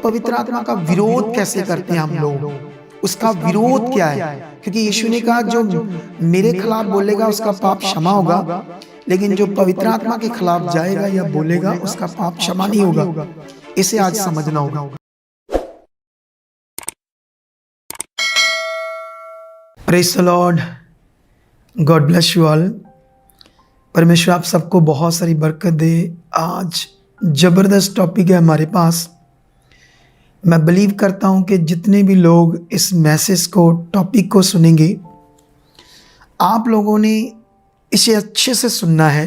पवित्र आत्मा का विरोध कैसे करते हैं हम लोग, उसका विरोध क्या है? क्योंकि यीशु ने कहा जो मेरे खिलाफ बोलेगा उसका पाप क्षमा होगा, लेकिन जो पवित्र आत्मा के खिलाफ जाएगा या बोलेगा उसका पाप क्षमा नहीं होगा। इसे आज समझना होगा। Praise the Lord, God bless you all. परमेश्वर आप सबको बहुत सारी बरकत दे। आज ज़बरदस्त टॉपिक है हमारे पास। मैं बिलीव करता हूं कि जितने भी लोग इस मैसेज को, टॉपिक को सुनेंगे, आप लोगों ने इसे अच्छे से सुनना है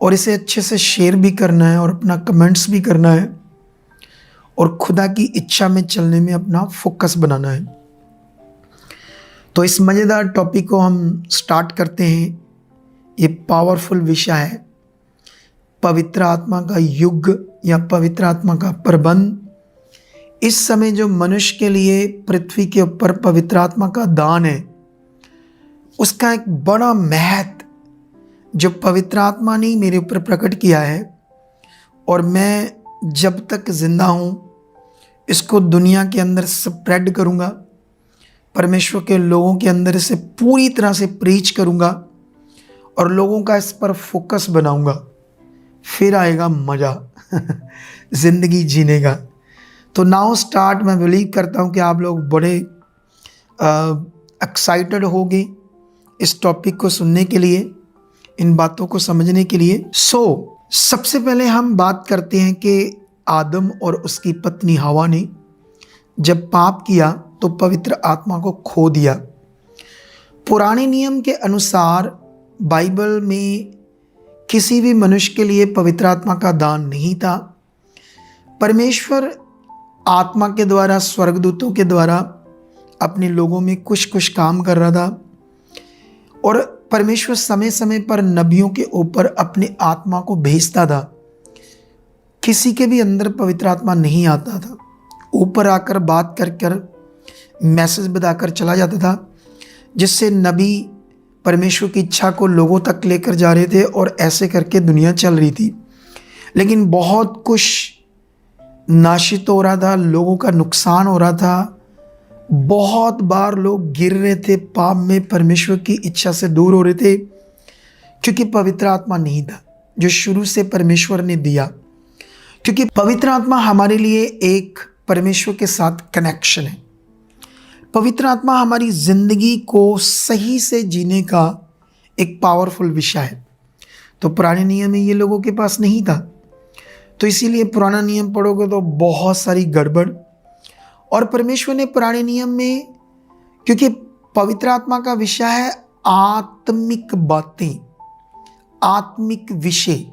और इसे अच्छे से शेयर भी करना है और अपना कमेंट्स भी करना है और खुदा की इच्छा में चलने में अपना फोकस बनाना है। तो इस मज़ेदार टॉपिक को हम स्टार्ट करते हैं। ये पावरफुल विषय है पवित्र आत्मा का युग या पवित्र आत्मा का प्रबंध। इस समय जो मनुष्य के लिए पृथ्वी के ऊपर पवित्र आत्मा का दान है, उसका एक बड़ा महत्व जो पवित्र आत्मा ने मेरे ऊपर प्रकट किया है और मैं जब तक जिंदा हूँ इसको दुनिया के अंदर स्प्रेड करूँगा, परमेश्वर के लोगों के अंदर इसे पूरी तरह से प्रीच करूँगा और लोगों का इस पर फोकस बनाऊँगा। फिर आएगा मज़ा ज़िंदगी जीने का। तो नाउ स्टार्ट। मैं बिलीव करता हूँ कि आप लोग बड़े एक्साइटेड होंगे इस टॉपिक को सुनने के लिए, इन बातों को समझने के लिए। सबसे पहले हम बात करते हैं कि आदम और उसकी पत्नी हवा ने जब पाप किया तो पवित्र आत्मा को खो दिया। पुराने नियम के अनुसार बाइबल में किसी भी मनुष्य के लिए पवित्र आत्मा का दान नहीं था। परमेश्वर आत्मा के द्वारा, स्वर्गदूतों के द्वारा अपने लोगों में कुछ काम कर रहा था और परमेश्वर समय समय पर नबियों के ऊपर अपने आत्मा को भेजता था। किसी के भी अंदर पवित्र आत्मा नहीं आता था, ऊपर आकर बात कर मैसेज बताकर चला जाता था, जिससे नबी परमेश्वर की इच्छा को लोगों तक लेकर जा रहे थे और ऐसे करके दुनिया चल रही थी। लेकिन बहुत कुछ नाशित हो रहा था, लोगों का नुकसान हो रहा था, बहुत बार लोग गिर रहे थे पाप में, परमेश्वर की इच्छा से दूर हो रहे थे, क्योंकि पवित्र आत्मा नहीं था जो शुरू से परमेश्वर ने दिया। क्योंकि पवित्र आत्मा हमारे लिए एक परमेश्वर के साथ कनेक्शन है। पवित्र आत्मा हमारी जिंदगी को सही से जीने का एक पावरफुल विषय है। तो पुराने नियम में ये लोगों के पास नहीं था, तो इसीलिए पुराना नियम पढ़ोगे तो बहुत सारी गड़बड़। और परमेश्वर ने पुराने नियम में, क्योंकि पवित्र आत्मा का विषय है आत्मिक बातें, आत्मिक विषय।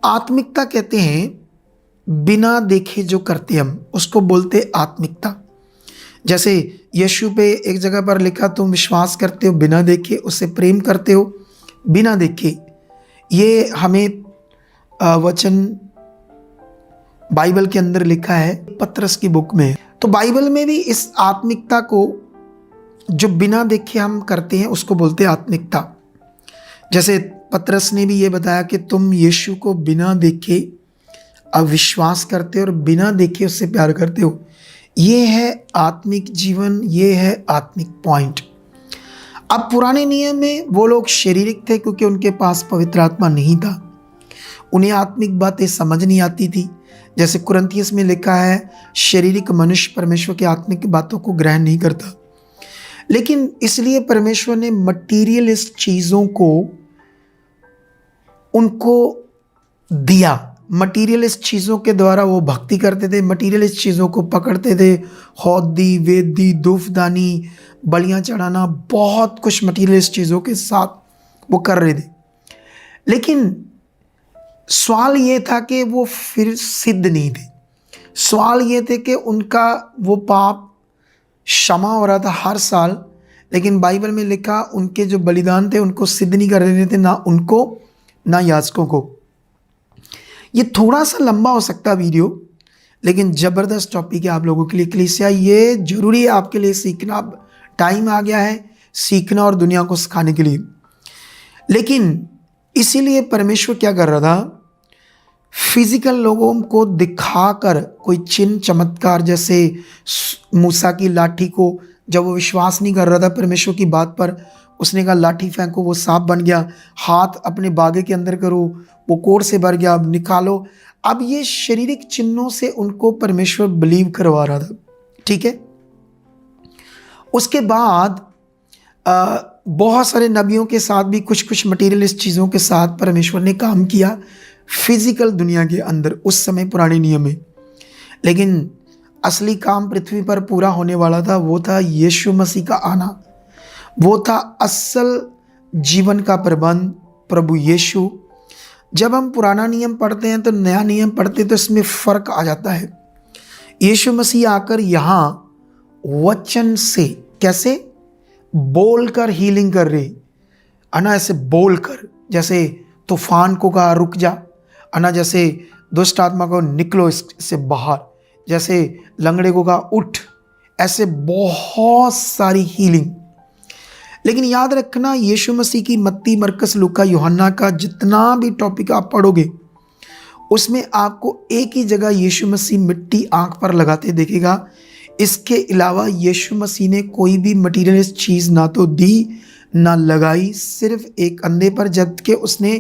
आत्मिकता कहते हैं बिना देखे जो करते हम, उसको बोलते आत्मिकता। जैसे यीशु पे एक जगह पर लिखा, तुम विश्वास करते हो बिना देखे, उससे प्रेम करते हो बिना देखे। ये हमें वचन बाइबल के अंदर लिखा है, पतरस की बुक में। तो बाइबल में भी इस आत्मिकता को जो बिना देखे हम करते हैं उसको बोलते हैं आत्मिकता। जैसे पतरस ने भी ये बताया कि तुम यीशु को बिना देखे अविश्वास करते हो और बिना देखे उससे प्यार करते हो। ये है आत्मिक जीवन, ये है आत्मिक पॉइंट। अब पुराने नियम में वो लोग शारीरिक थे क्योंकि उनके पास पवित्र आत्मा नहीं था, उन्हें आत्मिक बातें समझ नहीं आती थी। जैसे कुरिन्थियों में लिखा है, शारीरिक मनुष्य परमेश्वर की आत्मिक बातों को ग्रहण नहीं करता। लेकिन इसलिए परमेश्वर ने मटीरियलिस्ट चीज़ों को उनको दिया। मटीरियलिस्ट चीज़ों के द्वारा वो भक्ति करते थे, मटीरियलिस्ट चीज़ों को पकड़ते थे, हौदी, वेदी, धूपदानी, बलियाँ चढ़ाना, बहुत कुछ मटीरियलिस्ट चीज़ों के साथ वो कर रहे थे। लेकिन सवाल ये था कि वो फिर सिद्ध नहीं थे। सवाल ये थे कि उनका वो पाप क्षमा हो रहा था हर साल, लेकिन बाइबल में लिखा उनके जो बलिदान थे उनको सिद्ध नहीं कर रहे थे, ना उनको ना याजकों को। ये थोड़ा सा लंबा हो सकता है वीडियो, लेकिन ज़बरदस्त टॉपिक है आप लोगों के लिए। कलीसिया ये जरूरी है आपके लिए सीखना। टाइम आ गया है सीखना और दुनिया को सिखाने के लिए। लेकिन इसीलिए परमेश्वर क्या कर रहा था, फिजिकल लोगों को दिखाकर कोई चिन्ह चमत्कार, जैसे मूसा की लाठी को जब वो विश्वास नहीं कर रहा था परमेश्वर की बात पर, उसने कहा लाठी फेंको, वो सांप बन गया। हाथ अपने बागे के अंदर करो, वो कोड़ से भर गया, अब निकालो। अब ये शारीरिक चिन्हों से उनको परमेश्वर बिलीव करवा रहा था, ठीक है। उसके बाद बहुत सारे नबियों के साथ भी कुछ कुछ मटीरियलिस्ट चीज़ों के साथ परमेश्वर ने काम किया फिजिकल दुनिया के अंदर उस समय पुराने नियम में। लेकिन असली काम पृथ्वी पर पूरा होने वाला था, वो था यीशु मसीह का आना, वो था असल जीवन का प्रबंध, प्रभु यीशु। जब हम पुराना नियम पढ़ते हैं तो नया नियम पढ़ते हैं तो इसमें फ़र्क आ जाता है। यीशु मसीह आकर यहाँ वचन से, कैसे बोलकर हीलिंग कर रही, अना ऐसे बोलकर, जैसे तूफान को कहा रुक जा, अना जैसे दुष्ट आत्मा को निकलो इससे बाहर, जैसे लंगड़े को कहा उठ, ऐसे बहुत सारी हीलिंग। लेकिन याद रखना, यीशु मसीह की मत्ती, मरकस, लूका, यूहन्ना का जितना भी टॉपिक आप पढ़ोगे उसमें आपको एक ही जगह यीशु मसीह मिट्टी आंख पर लगाते देखेगा। इसके अलावा यीशु मसीह ने कोई भी मटीरियलिस्ट चीज़ ना तो दी ना लगाई, सिर्फ एक अंधे पर, जबकि उसने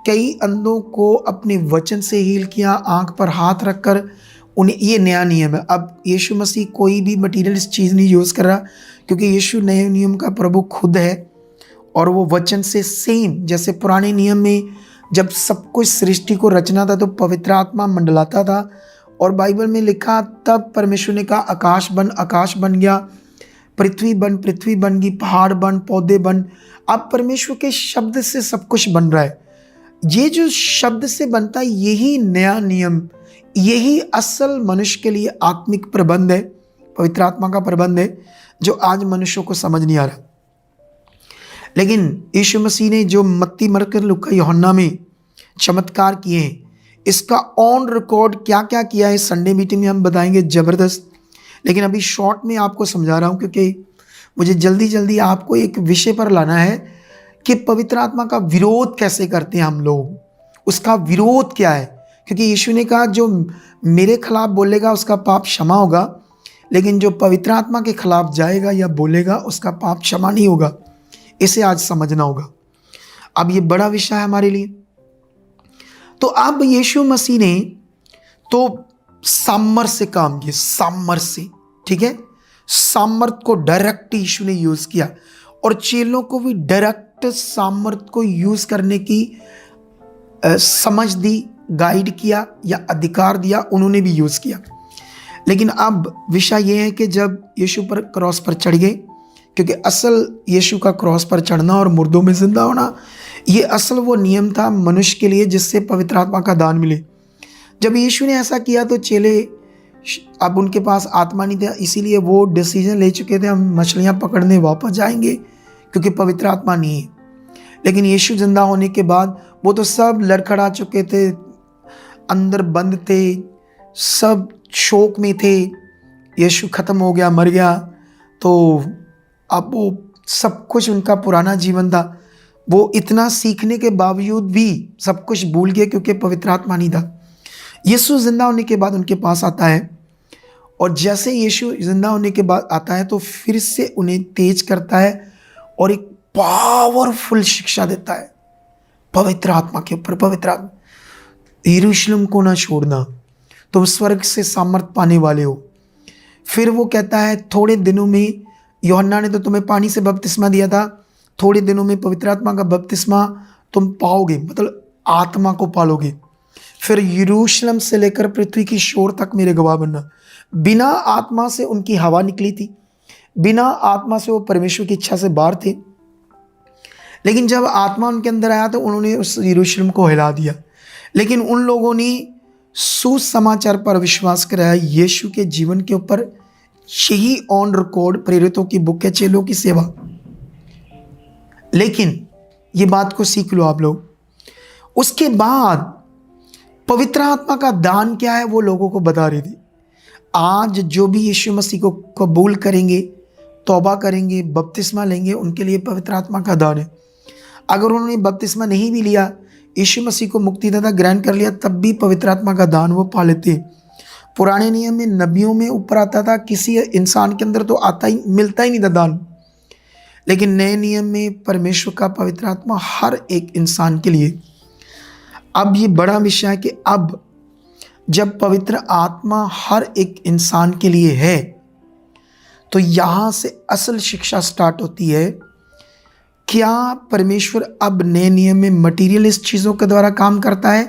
कई अंधों को अपने वचन से हील किया, आंख पर हाथ रखकर उन्हें। ये नया नियम है। अब यीशु मसीह कोई भी मटीरियलिस्ट चीज़ नहीं यूज़ कर रहा, क्योंकि यीशु नए नियम का प्रभु खुद है और वो वचन से सेम, जैसे पुराने नियम में जब सब कुछ सृष्टि को रचना था तो पवित्र आत्मा मंडलाता था और बाइबल में लिखा तब परमेश्वर ने कहा आकाश बन गया, पृथ्वी बन गई, पहाड़ बन, पौधे बन। अब परमेश्वर के शब्द से सब कुछ बन रहा है। ये जो शब्द से बनता है यही नया नियम, यही असल मनुष्य के लिए आत्मिक प्रबंध है, पवित्र आत्मा का प्रबंध है, जो आज मनुष्यों को समझ नहीं आ रहा। लेकिन यीशु मसीह ने जो मत्ती, मरकस, लूका, यूहन्ना में चमत्कार किए हैं, इसका ऑन रिकॉर्ड क्या क्या किया है संडे मीटिंग में हम बताएंगे, ज़बरदस्त। लेकिन अभी शॉर्ट में आपको समझा रहा हूँ, क्योंकि मुझे जल्दी जल्दी आपको एक विषय पर लाना है कि पवित्र आत्मा का विरोध कैसे करते हैं हम लोग, उसका विरोध क्या है। क्योंकि यीशु ने कहा जो मेरे खिलाफ बोलेगा उसका पाप क्षमा होगा, लेकिन जो पवित्र आत्मा के खिलाफ जाएगा या बोलेगा उसका पाप क्षमा नहीं होगा। इसे आज समझना होगा। अब ये बड़ा विषय है हमारे लिए। तो अब यीशु मसीह ने तो सामर्थ से काम किया, सामर्थ से, ठीक है। सामर्थ को डायरेक्ट यीशु ने यूज किया और चेलों को भी डायरेक्ट सामर्थ को यूज करने की समझ दी, गाइड किया या अधिकार दिया, उन्होंने भी यूज किया। लेकिन अब विषय यह है कि जब यीशु पर क्रॉस पर चढ़ गए, क्योंकि असल यीशु का क्रॉस पर चढ़ना और मुर्दों में जिंदा होना, ये असल वो नियम था मनुष्य के लिए जिससे पवित्र आत्मा का दान मिले। जब यीशु ने ऐसा किया तो चेले, अब उनके पास आत्मा नहीं था, इसीलिए वो डिसीजन ले चुके थे हम मछलियाँ पकड़ने वापस जाएंगे क्योंकि पवित्र आत्मा नहीं है। लेकिन यीशु जिंदा होने के बाद वो तो सब लड़खड़ा चुके थे, अंदर बंद थे, सब शोक में थे, यीशु ख़त्म हो गया, मर गया। तो अब वो सब कुछ उनका पुराना जीवन था, वो इतना सीखने के बावजूद भी सब कुछ भूल गए क्योंकि पवित्र आत्मा नहीं था। यीशु जिंदा होने के बाद उनके पास आता है और जैसे यीशु जिंदा होने के बाद आता है तो फिर से उन्हें तेज करता है और एक पावरफुल शिक्षा देता है पवित्र आत्मा के ऊपर। पवित्र आत्मा, यरूशलेम को ना छोड़ना, तुम स्वर्ग से सामर्थ पाने वाले हो। फिर वो कहता है थोड़े दिनों में, यूहन्ना ने तो तुम्हें पानी से बपतिस्मा दिया था, थोड़े दिनों में पवित्र आत्मा का बपतिस्मा तुम पाओगे, मतलब आत्मा को पालोगे। फिर यरूशलेम से लेकर पृथ्वी की शोर तक मेरे गवाह बनना। बिना आत्मा से उनकी हवा निकली थी, बिना आत्मा से वो परमेश्वर की इच्छा से बाहर थे। लेकिन जब आत्मा उनके अंदर आया तो उन्होंने उस यरूशलेम को हिला दिया। लेकिन उन लोगों ने सुसमाचार पर विश्वास कराया, यीशु के जीवन के ऊपर। यही ऑन रिकॉर्ड प्रेरितों की बुक है, चेलों की सेवा। लेकिन ये बात को सीख लो आप लोग। उसके बाद पवित्र आत्मा का दान क्या है वो लोगों को बता रही थी। आज जो भी यीशु मसीह को कबूल करेंगे, तौबा करेंगे, बपतिस्मा लेंगे, उनके लिए पवित्र आत्मा का दान है। अगर उन्होंने बपतिस्मा नहीं भी लिया, यीशु मसीह को मुक्तिदाता ग्रहण कर लिया तब भी पवित्र आत्मा का दान वो पा लेते हैं। पुराने नियम में नबियों में ऊपर आता था, किसी इंसान के अंदर तो आता ही मिलता ही नहीं था दान, लेकिन नए नियम में परमेश्वर का पवित्र आत्मा हर एक इंसान के लिए। अब ये बड़ा विषय है कि अब जब पवित्र आत्मा हर एक इंसान के लिए है तो यहाँ से असल शिक्षा स्टार्ट होती है। क्या परमेश्वर अब नए नियम में मटीरियलिस्ट चीज़ों के द्वारा काम करता है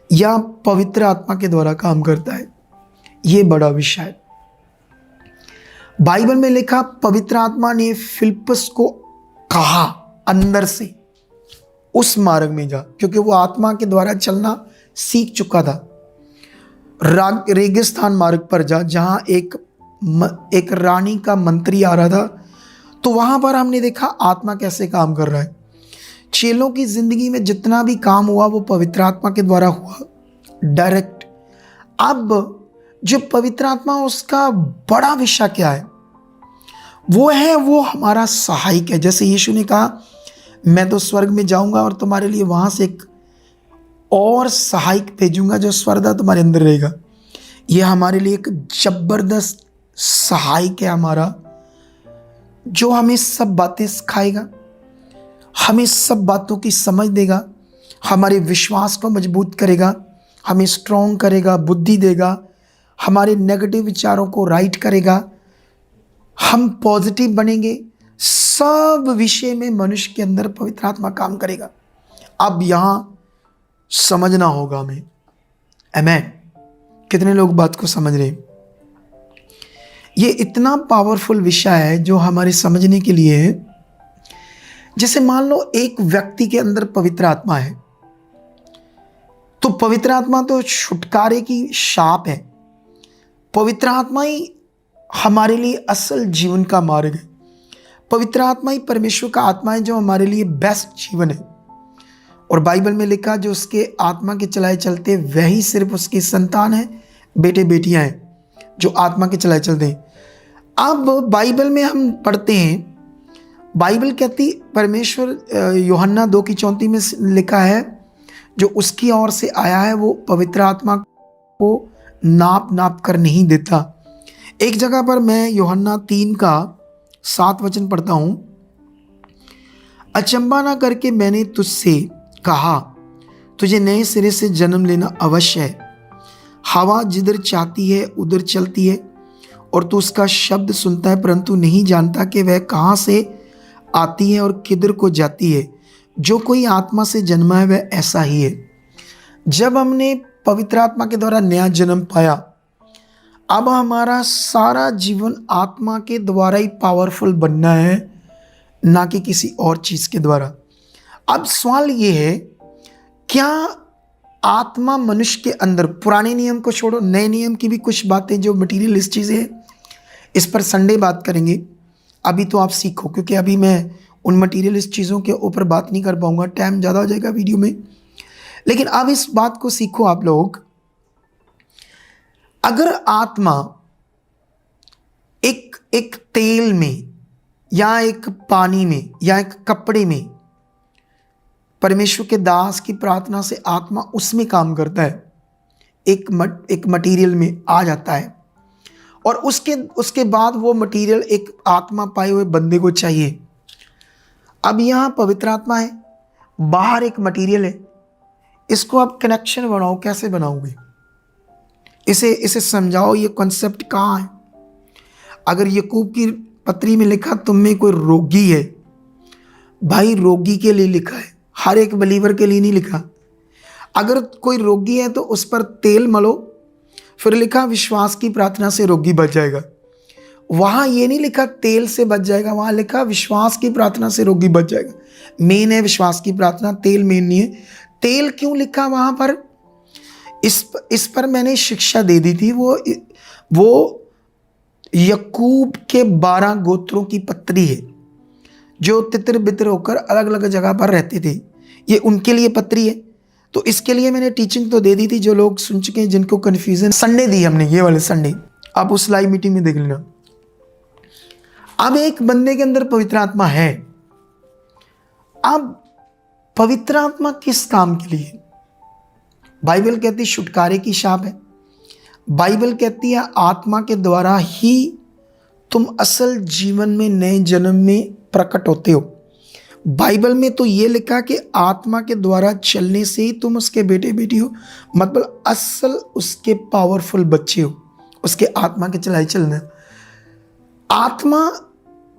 या पवित्र आत्मा के द्वारा काम करता है? ये बड़ा विषय है। बाइबल में लिखा, पवित्र आत्मा ने फिलिप्पस को कहा अंदर से उस मार्ग में जा, क्योंकि वो आत्मा के द्वारा चलना सीख चुका था। रेगिस्तान मार्ग पर जा, जहां एक रानी का मंत्री आ रहा था, तो वहां पर हमने देखा आत्मा कैसे काम कर रहा है। चेलों की जिंदगी में जितना भी काम हुआ वो पवित्र आत्मा के द्वारा हुआ, डायरेक्ट। अब जो पवित्र आत्मा, उसका बड़ा विषय क्या है? वो हमारा सहायक है। जैसे यीशु ने कहा, मैं तो स्वर्ग में जाऊंगा और तुम्हारे लिए वहां से एक और सहायक भेजूंगा जो स्वर्दा तुम्हारे अंदर रहेगा। ये हमारे लिए एक जबरदस्त सहायक है हमारा, जो हमें सब बातें सिखाएगा, हमें सब बातों की समझ देगा, हमारे विश्वास को मजबूत करेगा, हमें स्ट्रॉन्ग करेगा, बुद्धि देगा, हमारे नेगेटिव विचारों को राइट करेगा, हम पॉजिटिव बनेंगे। सब विषय में मनुष्य के अंदर पवित्र आत्मा काम करेगा। अब यहाँ समझना होगा हमें। आमीन। कितने लोग बात को समझ रहे हैं? ये इतना पावरफुल विषय है जो हमारे समझने के लिए है। जैसे मान लो एक व्यक्ति के अंदर पवित्र आत्मा है, तो पवित्र आत्मा तो छुटकारे की शाप है। पवित्र आत्मा ही हमारे लिए असल जीवन का मार्ग है। पवित्र आत्मा ही परमेश्वर का आत्मा है जो हमारे लिए बेस्ट जीवन है। और बाइबल में लिखा, जो उसके आत्मा के चलाए चलते वही सिर्फ उसकी संतान है, बेटे बेटियां हैं जो आत्मा के चलाए चलते हैं। अब बाइबल में हम पढ़ते हैं, बाइबल कहती, परमेश्वर यूहन्ना 2:34 में लिखा है, जो उसकी ओर से आया है वो पवित्र आत्मा को नाप कर नहीं देता। एक जगह पर मैं यूहन्ना 3:7 पढ़ता हूं, अचंबा ना करके मैंने तुझसे कहा, तुझे नए सिरे से जन्म लेना अवश्य है। हवा जिधर चाहती है उधर चलती है और तू उसका शब्द सुनता है, परंतु नहीं जानता कि वह कहाँ से आती है और किधर को जाती है। जो कोई आत्मा से जन्मा है वह ऐसा ही है। जब हमने पवित्र आत्मा के द्वारा नया जन्म पाया, अब हमारा सारा जीवन आत्मा के द्वारा ही पावरफुल बनना है, ना कि किसी और चीज़ के द्वारा। अब सवाल ये है, क्या आत्मा मनुष्य के अंदर, पुराने नियम को छोड़ो, नए नियम की भी कुछ बातें जो मटीरियलिस्ट चीज़ें हैं, इस पर संडे बात करेंगे। अभी तो आप सीखो, क्योंकि अभी मैं उन मटीरियलिस्ट चीज़ों के ऊपर बात नहीं कर पाऊंगा, टाइम ज़्यादा हो जाएगा वीडियो में। लेकिन अब इस बात को सीखो आप लोग। अगर आत्मा एक तेल में या एक पानी में या एक कपड़े में, परमेश्वर के दास की प्रार्थना से आत्मा उसमें काम करता है, एक मटेरियल में आ जाता है, और उसके बाद वो मटेरियल एक आत्मा पाए हुए बंदे को चाहिए। अब यहाँ पवित्र आत्मा है, बाहर एक मटेरियल है, इसको आप कनेक्शन बनाओ, कैसे बनाओगे? इसे समझाओ, ये कॉन्सेप्ट कहाँ है? अगर याकूब की पत्री में लिखा तुम में कोई रोगी है, भाई रोगी के लिए लिखा है, हर एक बिलीवर के लिए नहीं लिखा। अगर कोई रोगी है तो उस पर तेल मलो, फिर लिखा विश्वास की प्रार्थना से रोगी बच जाएगा। वहाँ ये नहीं लिखा तेल से बच जाएगा, वहाँ लिखा विश्वास की प्रार्थना से रोगी बच जाएगा। मेन है विश्वास की प्रार्थना, तेल मेन नहीं है। तेल क्यों लिखा वहाँ पर? इस पर मैंने शिक्षा दे दी थी। वो याकूब के 12 गोत्रों की पत्री है, जो तितर बितर होकर अलग अलग जगह पर रहते थे। ये उनके लिए पत्री है। तो इसके लिए मैंने टीचिंग तो दे दी थी, जो लोग सुन चुके हैं, जिनको कन्फ्यूजन, संडे दी हमने, ये वाले संडे, आप उस लाइव मीटिंग में देख लेना। अब एक बंदे के अंदर पवित्र आत्मा है। अब पवित्र आत्मा किस काम के लिए? बाइबल कहती है छुटकारे की छाप है। बाइबल कहती है आत्मा के द्वारा ही तुम असल जीवन में नए जन्म में प्रकट होते हो। बाइबल में तो ये लिखा कि आत्मा के द्वारा चलने से ही तुम उसके बेटे बेटी हो, मतलब असल उसके पावरफुल बच्चे हो, उसके आत्मा के चलाए चलना। आत्मा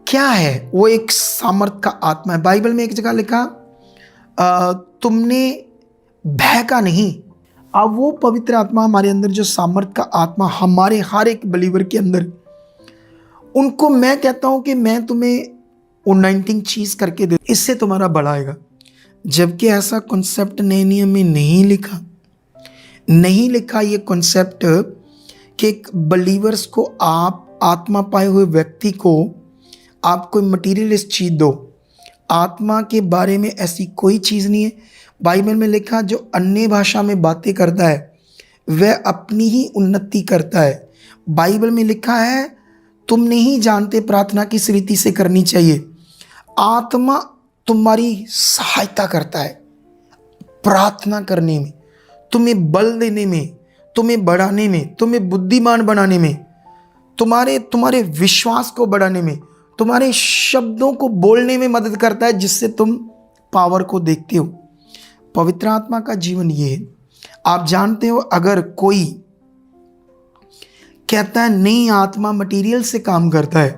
क्या है? वो एक सामर्थ का आत्मा है। बाइबल में एक जगह लिखा तुमने भय का नहीं। अब वो पवित्र आत्मा हमारे अंदर, जो सामर्थ का आत्मा हमारे हर एक बलीवर के अंदर, उनको मैं कहता हूं कि मैं तुम्हें अनॉइंटिंग चीज करके दे, इससे तुम्हारा बढ़ाएगा। जबकि ऐसा कॉन्सेप्ट नए नियम में नहीं लिखा ये कॉन्सेप्ट कि एक बलीवर्स को, आप आत्मा पाए हुए व्यक्ति को आप कोई मटीरियलिस्ट चीज दो। आत्मा के बारे में ऐसी कोई चीज़ नहीं है। बाइबल में लिखा जो अन्य भाषा में बातें करता है वह अपनी ही उन्नति करता है। बाइबल में लिखा है तुम नहीं जानते प्रार्थना किस रीति से करनी चाहिए। आत्मा तुम्हारी सहायता करता है प्रार्थना करने में, तुम्हें बल देने में, तुम्हें बढ़ाने में, तुम्हें बुद्धिमान बनाने में, तुम्हारे विश्वास को बढ़ाने में, तुम्हारे शब्दों को बोलने में मदद करता है, जिससे तुम पावर को देखते हो। पवित्र आत्मा का जीवन ये है। आप जानते हो अगर कोई कहता है नहीं आत्मा मटेरियल से काम करता है,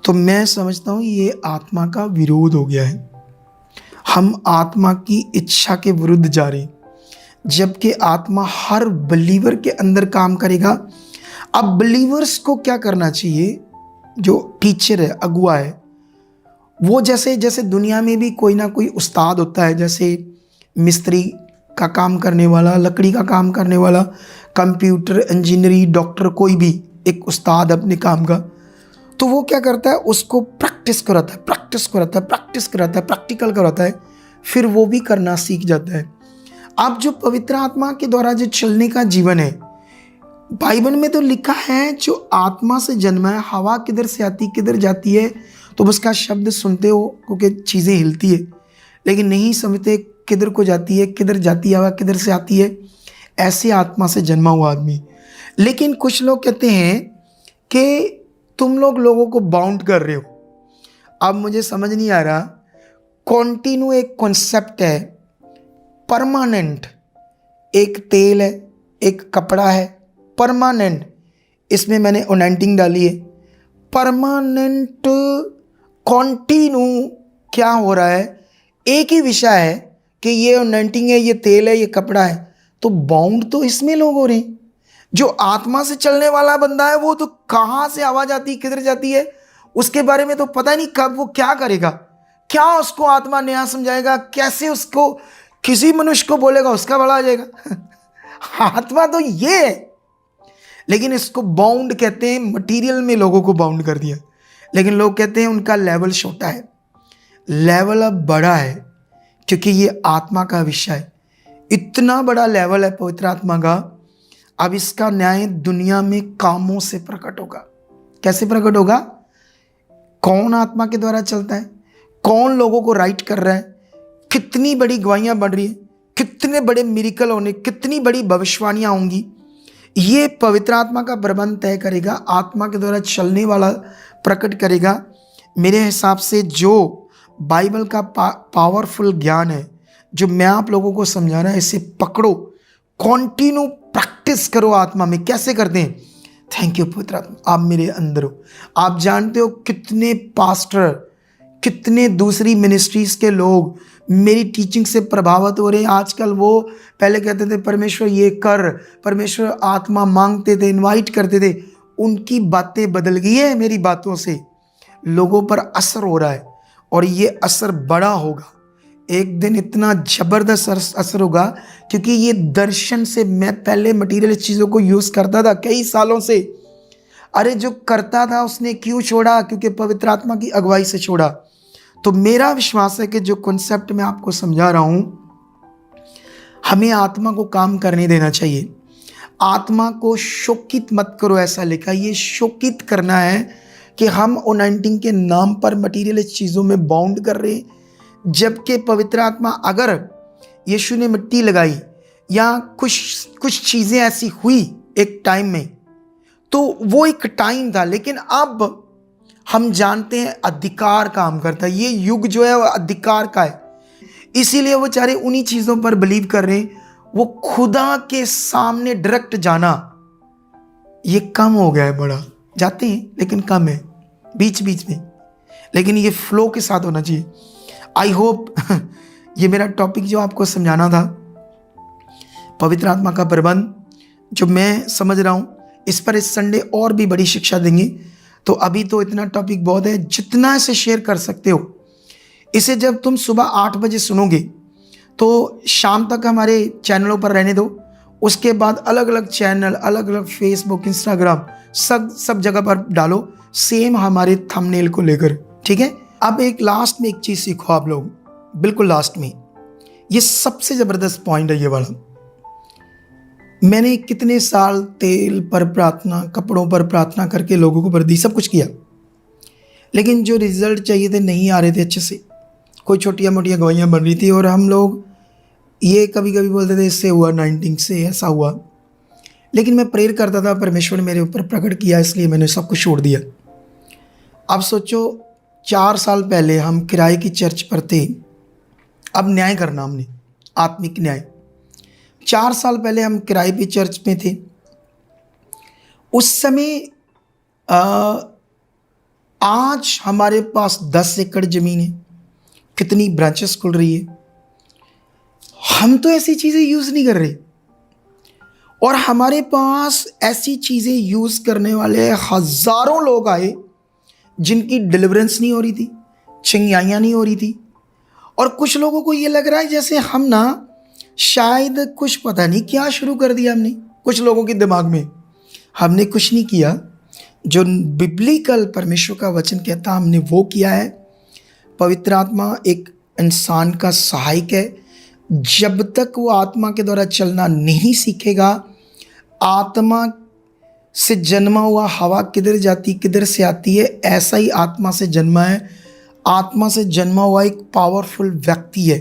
तो मैं समझता हूं ये आत्मा का विरोध हो गया है। हम आत्मा की इच्छा के विरुद्ध जा रहे हैं, जबकि आत्मा हर बिलीवर के अंदर काम करेगा। अब बिलीवर्स को क्या करना चाहिए? जो टीचर है, अगुआ है, वो जैसे दुनिया में भी कोई ना कोई उस्ताद होता है, जैसे मिस्त्री का काम करने वाला, लकड़ी का काम करने वाला, कंप्यूटर इंजीनियरिंग, डॉक्टर, कोई भी एक उस्ताद अपने काम का, तो वो क्या करता है? उसको प्रैक्टिस कराता है, प्रैक्टिकल कराता है, फिर वो भी करना सीख जाता है। अब जो पवित्र आत्मा के द्वारा जो चलने का जीवन है, बाइबल में तो लिखा है जो आत्मा से जन्मा है, हवा किधर से आती किधर जाती है, तो उसका शब्द सुनते हो क्योंकि चीज़ें हिलती है, लेकिन नहीं समझते किधर को जाती है, किधर जाती है हवा, किधर से आती है। ऐसे आत्मा से जन्मा हुआ आदमी। लेकिन कुछ लोग कहते हैं कि तुम लोगों को बाउंड कर रहे हो। अब मुझे समझ नहीं आ रहा। कॉन्टिन्यू एक कॉन्सेप्ट है, परमानेंट एक तेल है, एक कपड़ा है, परमानेंट, इसमें मैंने ओनेंटिंग डाली है। परमानेंट, कॉन्टिन्यू क्या हो रहा है? एक ही विषय है कि ये ओनेंटिंग है, ये तेल है, ये कपड़ा है, तो बाउंड तो इसमें लोग हो रहे हैं। जो आत्मा से चलने वाला बंदा है वो तो कहाँ से आवाज आती है, किधर जाती है, उसके बारे में तो पता नहीं कब वो क्या करेगा, क्या उसको आत्मा नया समझाएगा, कैसे उसको किसी मनुष्य को बोलेगा उसका बड़ा आ जाएगा। आत्मा तो ये है, लेकिन इसको बाउंड कहते हैं। मटेरियल में लोगों को बाउंड कर दिया, लेकिन लोग कहते हैं उनका लेवल छोटा है। लेवल अब बड़ा है, क्योंकि ये आत्मा का विषय है। इतना बड़ा लेवल है पवित्र आत्मा का। अब इसका न्याय दुनिया में कामों से प्रकट होगा। कैसे प्रकट होगा? कौन आत्मा के द्वारा चलता है, कौन लोगों को राइट कर रहा है, कितनी बड़ी गवाहियां बढ़ रही है, कितने बड़े मिरेकल होने, कितनी बड़ी भविष्यवाणियां होंगी, ये पवित्र आत्मा का प्रबंध तय करेगा। आत्मा के द्वारा चलने वाला प्रकट करेगा। मेरे हिसाब से जो बाइबल का पावरफुल ज्ञान है, जो मैं आप लोगों को समझा रहा है, इसे पकड़ो, कॉन्टिन्यू प्रैक्टिस करो आत्मा में। कैसे करते हैं? थैंक यू पवित्र आत्मा, आप मेरे अंदर हो। आप जानते हो कितने पास्टर, कितने दूसरी मिनिस्ट्रीज के लोग मेरी टीचिंग से प्रभावित हो रहे हैं आजकल। वो पहले कहते थे परमेश्वर ये कर, परमेश्वर आत्मा मांगते थे, इनवाइट करते थे, उनकी बातें बदल गई है। मेरी बातों से लोगों पर असर हो रहा है, और ये असर बड़ा होगा। एक दिन इतना जबरदस्त असर होगा, क्योंकि ये दर्शन से मैं पहले मटेरियल चीज़ों को यूज़ करता था कई सालों से। अरे जो करता था उसने क्यों छोड़ा? क्योंकि पवित्र आत्मा की अगुवाई से छोड़ा। तो मेरा विश्वास है कि जो कॉन्सेप्ट मैं आपको समझा रहा हूं, हमें आत्मा को काम करने देना चाहिए। आत्मा को शोकित मत करो, ऐसा लिखा। ये शोकित करना है कि हम ओनेंटिंग के नाम पर मटीरियल चीज़ों में बाउंड कर रहे हैं, जबकि पवित्र आत्मा, अगर यीशु ने मिट्टी लगाई या कुछ चीज़ें ऐसी हुई एक टाइम में, तो वो एक टाइम था, लेकिन अब हम जानते हैं अधिकार काम करता है। ये युग जो है वो अधिकार का है, इसीलिए वो चाहे उन्हीं चीज़ों पर बिलीव कर रहे हैं। वो खुदा के सामने डायरेक्ट जाना ये कम हो गया है। बड़ा जाते हैं लेकिन कम है, बीच बीच में, लेकिन ये फ्लो के साथ होना चाहिए। आई होप ये मेरा टॉपिक जो आपको समझाना था, पवित्र आत्मा का प्रबंध, जो मैं समझ रहा हूँ, इस पर इस संडे और भी बड़ी शिक्षा देंगे। तो अभी तो इतना टॉपिक बहुत है, जितना इसे शेयर कर सकते हो। इसे जब तुम सुबह 8 बजे सुनोगे तो शाम तक हमारे चैनलों पर रहने दो। उसके बाद अलग अलग चैनल, अलग अलग फेसबुक, इंस्टाग्राम, सब जगह पर डालो, सेम हमारे थंबनेल को लेकर, ठीक है। अब एक लास्ट में एक चीज़ सीखो आप लोग, बिल्कुल लास्ट में, ये सबसे ज़बरदस्त पॉइंट है ये वाला। मैंने कितने साल तेल पर प्रार्थना, कपड़ों पर प्रार्थना करके लोगों को दी, सब कुछ किया, लेकिन जो रिजल्ट चाहिए थे नहीं आ रहे थे अच्छे से। कोई छोटियाँ मोटियाँ गवाहियाँ बन रही थी और हम लोग ये कभी कभी बोलते थे इससे हुआ, 19 से ऐसा हुआ। लेकिन मैं प्रेयर करता था, परमेश्वर ने मेरे ऊपर प्रकट किया, इसलिए मैंने सब कुछ छोड़ दिया। अब सोचो 4 साल पहले हम किराए की चर्च पर थे, अब न्याय करना हमने, आत्मिक न्याय। 4 साल पहले हम किराए पे चर्च में थे। उस समय आज हमारे पास 10 एकड़ ज़मीन है, कितनी ब्रांचेस खुल रही है। हम तो ऐसी चीज़ें यूज़ नहीं कर रहे, और हमारे पास ऐसी चीज़ें यूज़ करने वाले हज़ारों लोग आए जिनकी डिलीवरेंस नहीं हो रही थी, चिंगाइयाँ नहीं हो रही थी। और कुछ लोगों को ये लग रहा है जैसे हम ना शायद कुछ पता नहीं क्या शुरू कर दिया हमने, कुछ लोगों के दिमाग में। हमने कुछ नहीं किया, जो बिब्लिकल परमेश्वर का वचन कहता हमने वो किया है। पवित्र आत्मा एक इंसान का सहायक है। जब तक वो आत्मा के द्वारा चलना नहीं सीखेगा, आत्मा से जन्मा हुआ हवा किधर जाती किधर से आती है, ऐसा ही आत्मा से जन्मा है। आत्मा से जन्मा हुआ एक पावरफुल व्यक्ति है,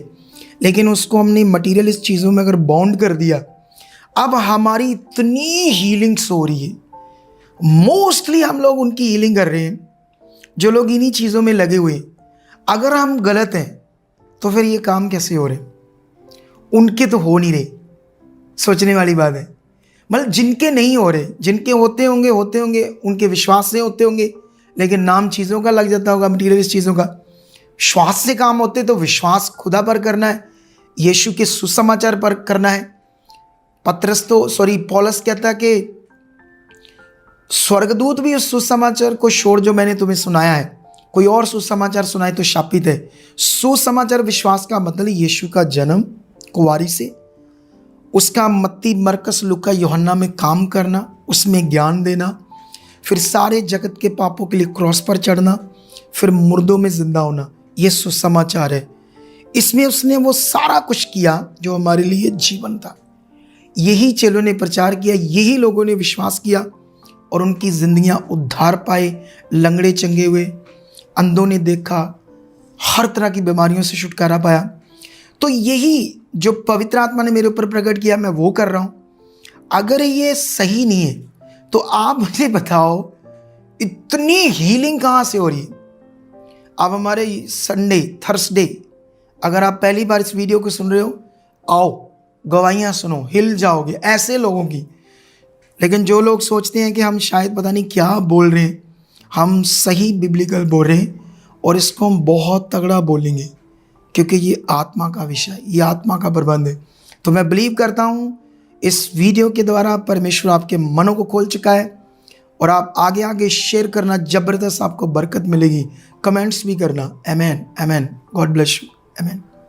लेकिन उसको हमने मटीरियलिस्ट चीज़ों में अगर बाउंड कर दिया, अब हमारी इतनी हीलिंग्स हो रही है। मोस्टली हम लोग उनकी हीलिंग कर रहे हैं जो लोग इन्हीं चीज़ों में लगे हुए हैं। अगर हम गलत हैं तो फिर ये काम कैसे हो रहे? उनके तो हो नहीं रहे। सोचने वाली बात है। मतलब जिनके नहीं हो रहे, जिनके होते होंगे उनके विश्वास से होते होंगे, लेकिन नाम चीज़ों का लग जाता होगा, मटीरियलिस्ट चीज़ों का। श्वास से काम होते तो विश्वास खुदा पर करना है, यीशु के सुसमाचार पर करना है। पौलुस कहता है कि स्वर्गदूत भी उस सुसमाचार को छोड़ जो मैंने तुम्हें सुनाया है, कोई और सुसमाचार सुनाए तो शापित है। सुसमाचार विश्वास का मतलब यीशु का जन्म कुंवारी से, उसका मत्ती, मरकस, लूका, यूहन्ना में काम करना, उसमें ज्ञान देना, फिर सारे जगत के पापों के लिए क्रॉस पर चढ़ना, फिर मुर्दों में जिंदा होना। ये सुसमाचार है। इसमें उसने वो सारा कुछ किया जो हमारे लिए जीवन था। यही चेलों ने प्रचार किया, यही लोगों ने विश्वास किया और उनकी जिंदगियां उद्धार पाए। लंगड़े चंगे हुए, अंधों ने देखा, हर तरह की बीमारियों से छुटकारा पाया। तो यही जो पवित्र आत्मा ने मेरे ऊपर प्रकट किया, मैं वो कर रहा हूँ। अगर ये सही नहीं है तो आप मुझे बताओ इतनी हीलिंग कहाँ से हो रही है? अब हमारे संडे, थर्सडे, अगर आप पहली बार इस वीडियो को सुन रहे हो, आओ गवाहियाँ सुनो, हिल जाओगे ऐसे लोगों की। लेकिन जो लोग सोचते हैं कि हम शायद पता नहीं क्या बोल रहे हैं, हम सही बिब्लिकल बोल रहे हैं और इसको हम बहुत तगड़ा बोलेंगे, क्योंकि ये आत्मा का विषय, ये आत्मा का प्रबंध है। तो मैं बिलीव करता हूँ इस वीडियो के द्वारा परमेश्वर आपके मनों को खोल चुका है और आप आगे आगे शेयर करना, ज़बरदस्त आपको बरकत मिलेगी। कमेंट्स भी करना। Amen, amen. God bless you. Amen.